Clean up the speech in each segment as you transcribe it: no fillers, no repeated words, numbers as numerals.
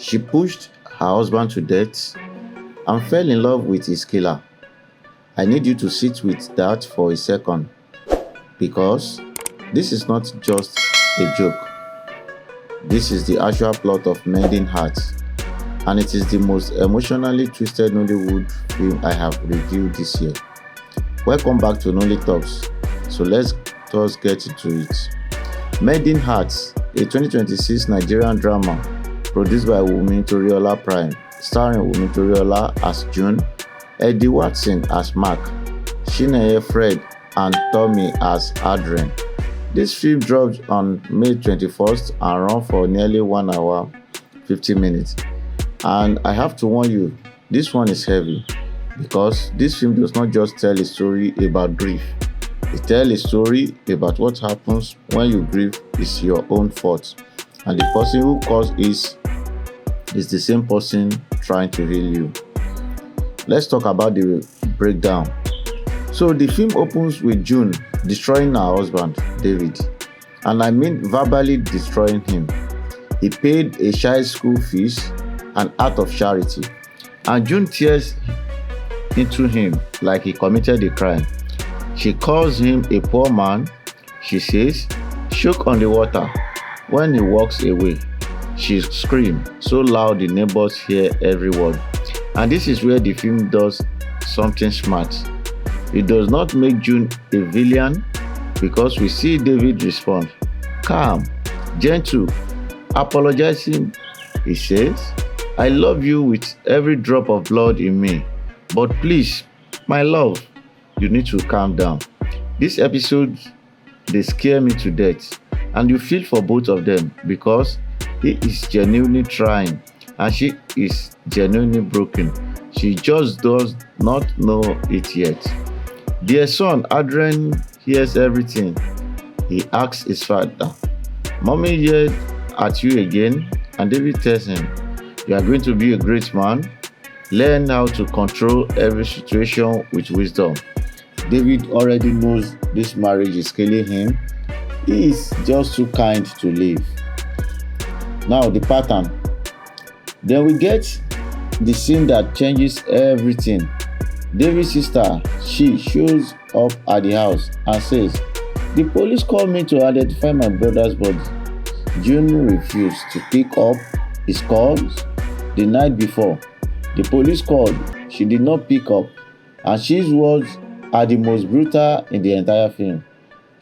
She pushed her husband to death and fell in love with his killer. I need you to sit with that for a second because this is not just a joke. This is the actual plot of Mending Hearts, and it is the most emotionally twisted Nollywood film I have reviewed this year. Welcome back to NollyTalks. So let's just get into it. Mending Hearts, a 2026 Nigerian drama produced by Wumi Toriola Prime, starring Wumi Toriola as June, Eddie Watson as Mark, Chineye Fred, and Tommy as Adrian. This film dropped on May 21st and ran for nearly 1 hour 50 minutes. And I have to warn you, this one is heavy because this film does not just tell a story about grief. It tells a story about what happens when you grieve is your own fault, and the person who caused it is the same person trying to heal you. Let's talk about the breakdown. So the film opens with June destroying her husband, David. And I mean verbally destroying him. He paid a child's school fees, an act of charity. And June tears into him like he committed a crime. She calls him a poor man, she says, choke on the water. When he walks away, she screams so loud the neighbors hear every word. And this is where the film does something smart. It does not make June a villain because we see David respond, calm, gentle, apologizing. He says, I love you with every drop of blood in me, but please, my love, you need to calm down. This episode, they scare me to death, and you feel for both of them because he is genuinely trying and she is genuinely broken. She just does not know it yet. Their son, Adrian, hears everything. He asks his father, Mommy yelled at you again? And David tells him, you are going to be a great man. Learn how to control every situation with wisdom. David already knows this marriage is killing him. He is just too kind to leave. Now the pattern. Then we get the scene that changes everything. David's sister, she shows up at the house and says, the police called me to identify my brother's body. June refused to pick up his calls. The night before, the police called. She did not pick up, and she's words are the most brutal in the entire film.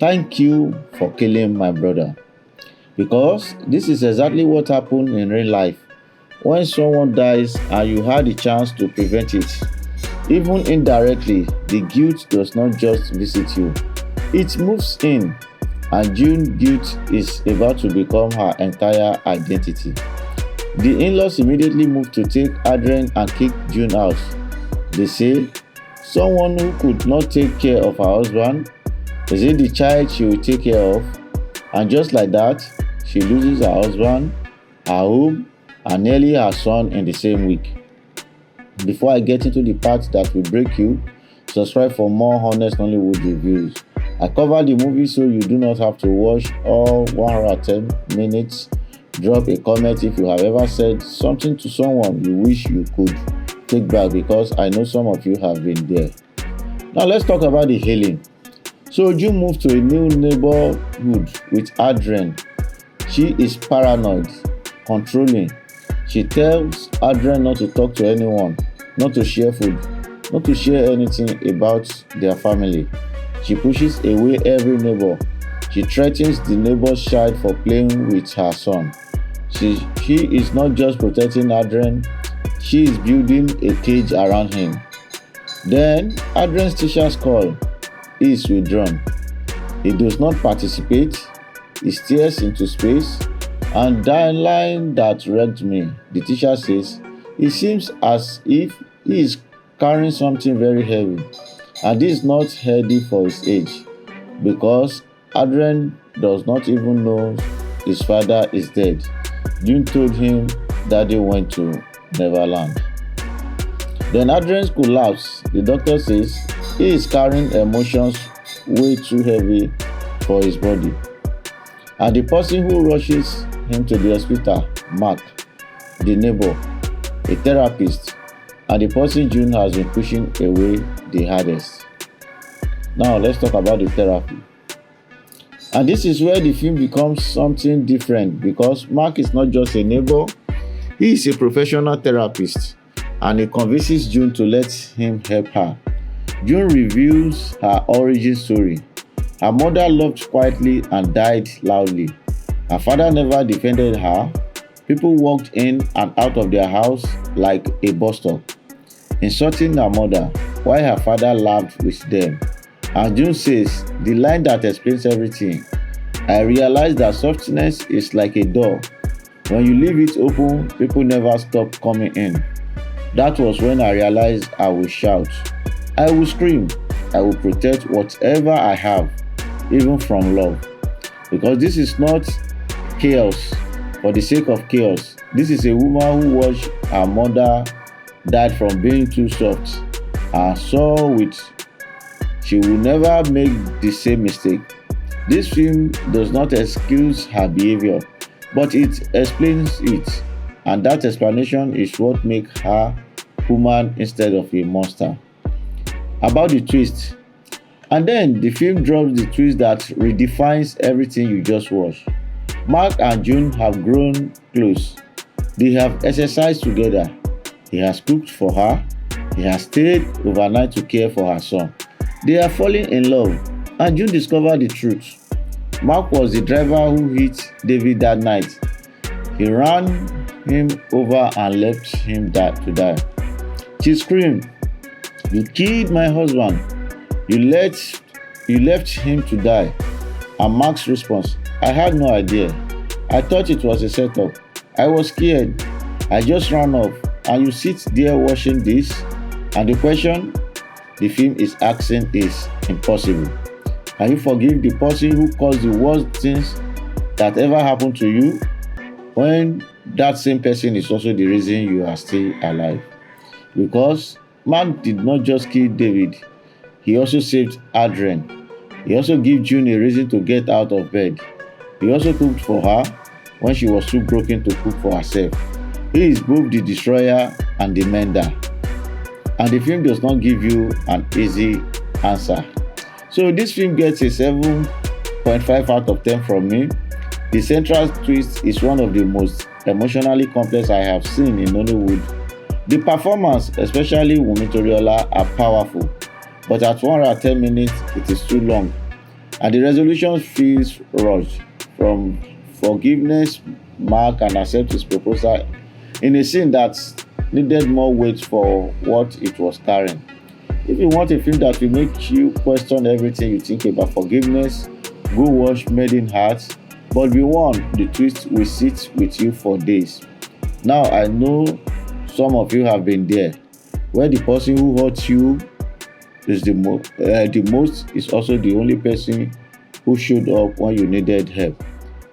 Thank you for killing my brother. Because this is exactly what happened in real life. When someone dies and you had the chance to prevent it, even indirectly, the guilt does not just visit you. It moves in, and June's guilt is about to become her entire identity. The in-laws immediately move to take Adrian and kick June out. They say, someone who could not take care of her husband, is it the child she will take care of? And just like that, she loses her husband, her home, and nearly her son in the same week. Before I get into the part that will break you, subscribe for more honest Nollywood reviews. I cover the movie so you do not have to watch all 1 hour 10 minutes. Drop a comment if you have ever said something to someone you wish you could take back, because I know some of you have been there. Now let's talk about the healing. So June moves to a new neighborhood with Adrian. She is paranoid, controlling. She tells Adrian not to talk to anyone, not to share food, not to share anything about their family. She pushes away every neighbor. She threatens the neighbor's child for playing with her son. She is not just protecting Adrian, she is building a cage around him. Then Adrian's teacher's call. He is withdrawn. He does not participate. He stares into space. And that line that wrecked me, the teacher says, it seems as if he is carrying something very heavy. And this is not healthy for his age, because Adrian does not even know his father is dead. June told him Daddy went to Neverland. Then Adrian collapses. The doctor says he is carrying emotions way too heavy for his body. And the person who rushes him to the hospital, Mark, the neighbor, a therapist, and the person June has been pushing away the hardest. Now let's talk about the therapy. And this is where the film becomes something different, because Mark is not just a neighbor, he is a professional therapist, and he convinces June to let him help her. June reveals her origin story. Her mother loved quietly and died loudly. Her father never defended her. People walked in and out of their house like a bus stop, insulting her mother while her father laughed with them. And June says the line that explains everything: I realized that softness is like a door. When you leave it open, people never stop coming in. That was when I realized I will shout, I will scream, I will protect whatever I have, even from love. Because this is not chaos for the sake of chaos. This is a woman who watched her mother died from being too soft and saw with she will never make the same mistake. This film does not excuse her behavior, but it explains it, and that explanation is what makes her human instead of a monster. About the twist, and then the film drops the twist that redefines everything you just watched. Mark and June have grown close. They have exercised together. He has cooked for her. He has stayed overnight to care for her son. They are falling in love, and June discovered the truth. Mark was the driver who hit David that night. He ran him over and left him to die. She screamed, "You killed my husband. You left him to die." And Mark's response, "I had no idea. I thought it was a setup. I was scared. I just ran off. And you sit there watching this." And the question the film is asking is impossible. Can you forgive the person who caused the worst things that ever happened to you, when that same person is also the reason you are still alive? Because Mark did not just kill David, he also saved Adrian. He also gave June a reason to get out of bed. He also cooked for her when she was too broken to cook for herself. He is both the destroyer and the mender. And the film does not give you an easy answer. So this film gets a 7.5 out of 10 from me. The central twist is one of the most emotionally complex I have seen in Nollywood. The performance, especially Wumi Toriola, are powerful, but at 110 minutes it is too long, and the resolution feels rushed. From forgiveness, Mark and accept his proposal in a scene that needed more weight for what it was carrying. If you want a film that will make you question everything you think about forgiveness, go watch Mending Hearts. But be warned, the twist will sit with you for days. Now I know some of you have been there, where the person who hurt you is the most is also the only person who showed up when you needed help.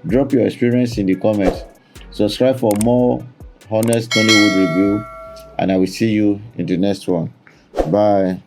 Drop your experience in the comments. Subscribe for more honest Nollywood review, and I will see you in the next one. Bye.